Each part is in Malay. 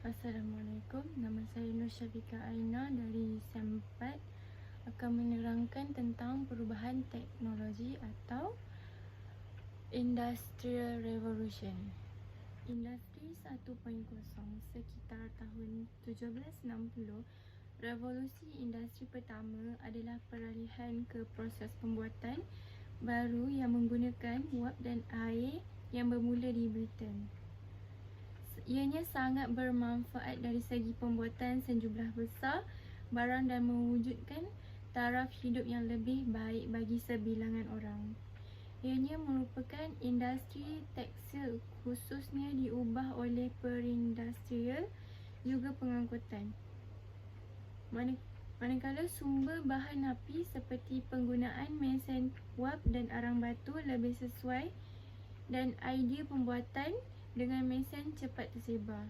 Assalamualaikum, nama saya Nur Syafika Aina dari SEM 4 akan menerangkan tentang perubahan teknologi atau Industrial Revolution. Industri 1.0 sekitar tahun 1760, revolusi industri pertama adalah peralihan ke proses pembuatan baru yang menggunakan wap dan air yang bermula di Britain. Ianya sangat bermanfaat dari segi pembuatan sejumlah besar barang dan mewujudkan taraf hidup yang lebih baik bagi sebilangan orang. Ianya merupakan industri tekstil, khususnya diubah oleh perindustrial juga pengangkutan. Manakala sumber bahan api seperti penggunaan mesin wap dan arang batu lebih sesuai dan idea pembuatan dengan mesin cepat tersebar.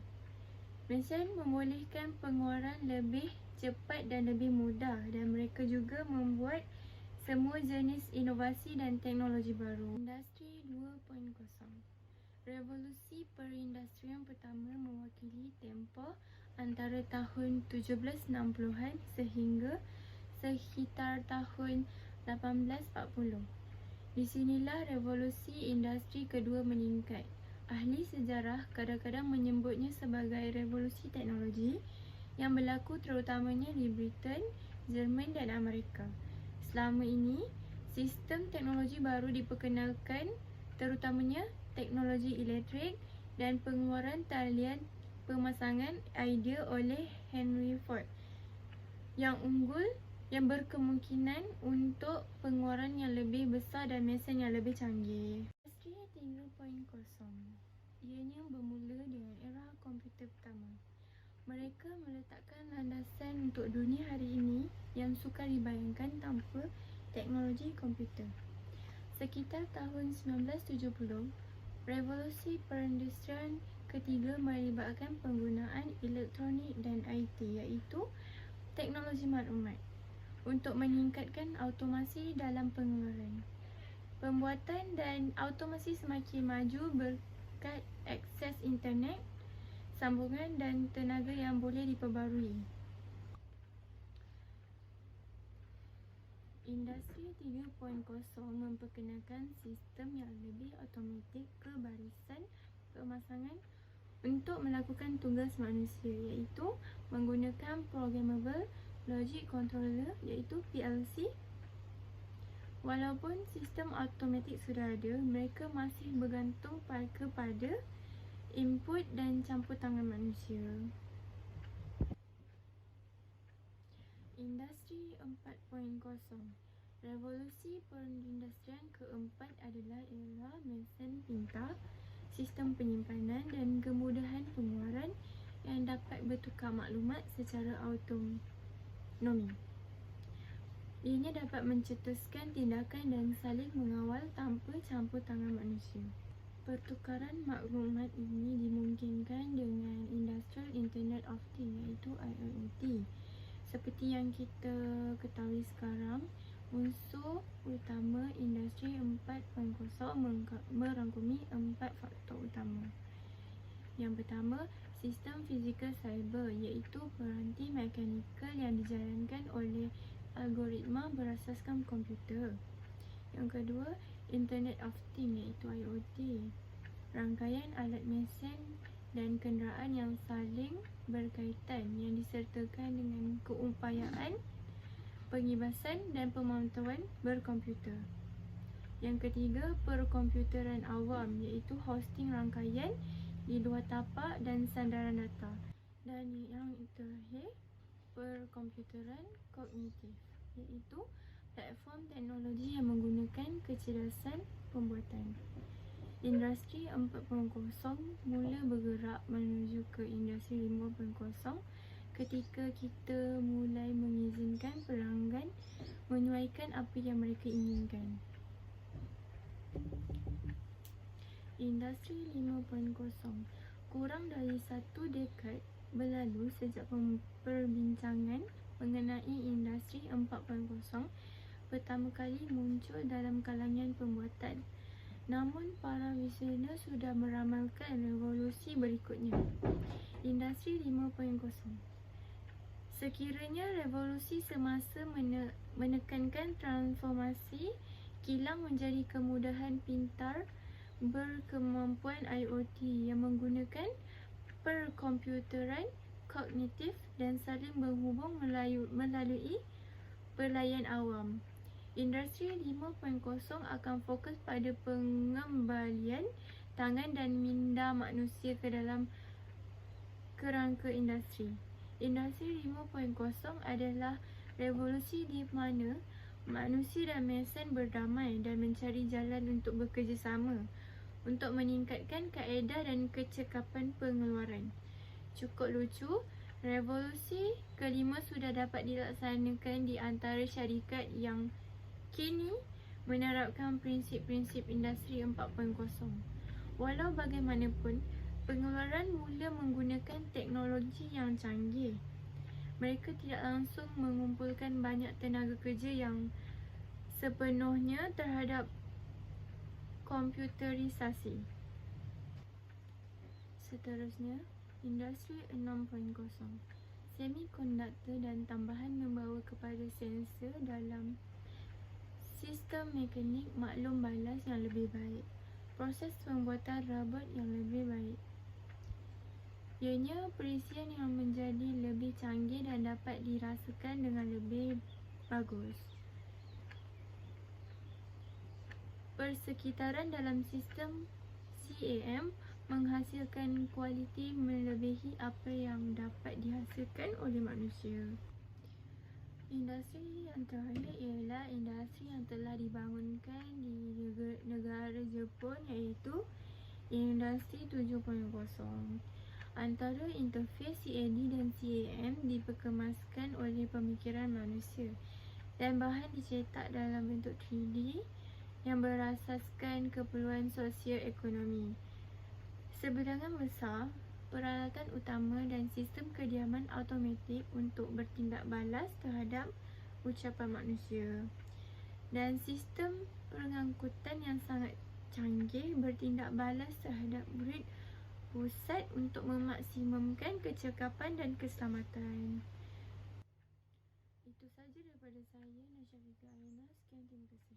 Mesin membolehkan pengeluaran lebih cepat dan lebih mudah, dan mereka juga membuat semua jenis inovasi dan teknologi baru. Industri 2.0. Revolusi perindustrian pertama mewakili tempoh antara tahun 1760-an sehingga sekitar tahun 1840. Di sinilah revolusi industri kedua meningkat. Ahli sejarah kadang-kadang menyebutnya sebagai revolusi teknologi yang berlaku terutamanya di Britain, Jerman dan Amerika. Selama ini, sistem teknologi baru diperkenalkan, terutamanya teknologi elektrik dan pengeluaran talian pemasangan idea oleh Henry Ford yang unggul, yang berkemungkinan untuk pengeluaran yang lebih besar dan mesin yang lebih canggih. Industri 3.0 ianya bermula dengan era komputer pertama. Mereka meletakkan landasan untuk dunia hari ini yang sukar dibayangkan tanpa teknologi komputer. Sekitar tahun 1970, revolusi perindustrian ketiga melibatkan penggunaan elektronik dan IT, iaitu teknologi maklumat, untuk meningkatkan automasi dalam pengeluaran. Pembuatan dan automasi semakin maju berkat akses internet, sambungan dan tenaga yang boleh diperbarui. Industri 3.0 memperkenalkan sistem yang lebih automatik ke barisan pemasangan untuk melakukan tugas manusia, iaitu menggunakan Programmable Logic Controller, iaitu PLC. Walaupun sistem automatik sudah ada, mereka masih bergantung kepada input dan campur tangan manusia. Industri 4.0. Revolusi perindustrian keempat adalah era mesin pintar, sistem penyimpanan dan kemudahan pengeluaran yang dapat bertukar maklumat secara autonomi. Ianya dapat mencetuskan tindakan dan saling mengawal tanpa campur tangan manusia. Pertukaran maklumat ini dimungkinkan dengan Industrial Internet of Things, iaitu IIoT. Seperti yang kita ketahui sekarang, unsur utama Industri 4.0 merangkumi 4 faktor utama. Yang pertama, sistem fizikal cyber, iaitu peranti mekanikal yang dijalankan oleh algoritma berasaskan komputer. Yang kedua, Internet of Things, iaitu IoT, rangkaian alat mesin dan kenderaan yang saling berkaitan yang disertakan dengan keupayaan pengibasan dan pemantauan berkomputer. Yang ketiga, perkomputeran awam, iaitu hosting rangkaian di luar tapak dan sandaran data. Dan yang terakhir, perkomputeran kognitif, iaitu platform teknologi yang menggunakan kecerdasan pembuatan. Industri 4.0 mula bergerak menuju ke Industri 5.0 ketika kita mulai mengizinkan pelanggan menyuaikan apa yang mereka inginkan. Industri 5.0 kurang dari 1 dekad berlalu sejak perbincangan mengenai Industri 4.0 pertama kali muncul dalam kalangan pembuatan. Namun para visioner sudah meramalkan revolusi berikutnya. Industri Industri 5.0. Sekiranya revolusi semasa menekankan transformasi kilang menjadi kemudahan pintar berkemampuan IoT yang menggunakan perkomputeran kognitif dan saling berhubung melalui pelayan awam. Industri 5.0 akan fokus pada pengembalian tangan dan minda manusia ke dalam kerangka industri. Industri 5.0 adalah revolusi di mana manusia dan mesin berdamai dan mencari jalan untuk bekerjasama untuk meningkatkan kaedah dan kecekapan pengeluaran. Cukup lucu, revolusi kelima sudah dapat dilaksanakan di antara syarikat yang kini menerapkan prinsip-prinsip Industri 4.0. Walau bagaimanapun, pengeluaran mula menggunakan teknologi yang canggih. Mereka tidak langsung mengumpulkan banyak tenaga kerja yang sepenuhnya terhadap komputerisasi. Seterusnya, Industri 6.0. Semikonduktor dan tambahan membawa kepada sensor dalam sistem mekanik maklum balas yang lebih baik. Proses pembuatan robot yang lebih baik. Ianya perisian yang menjadi lebih canggih dan dapat dirasakan dengan lebih bagus. Persekitaran dalam sistem CAM menghasilkan kualiti melebihi apa yang dapat dihasilkan oleh manusia. Industri yang terakhir ialah industri yang telah dibangunkan di negara Jepun, iaitu Industri 7.0. Antara interfeis CAD dan CAM diperkemaskan oleh pemikiran manusia dan bahan dicetak dalam bentuk 3D yang berasaskan keperluan sosio-ekonomi. Sebilangan besar peralatan utama dan sistem kediaman automatik untuk bertindak balas terhadap ucapan manusia, dan sistem pengangkutan yang sangat canggih bertindak balas terhadap grid pusat untuk memaksimumkan kecekapan dan keselamatan. Itu saja daripada saya, Nasya Fika Aina. Sekian, terima kasih.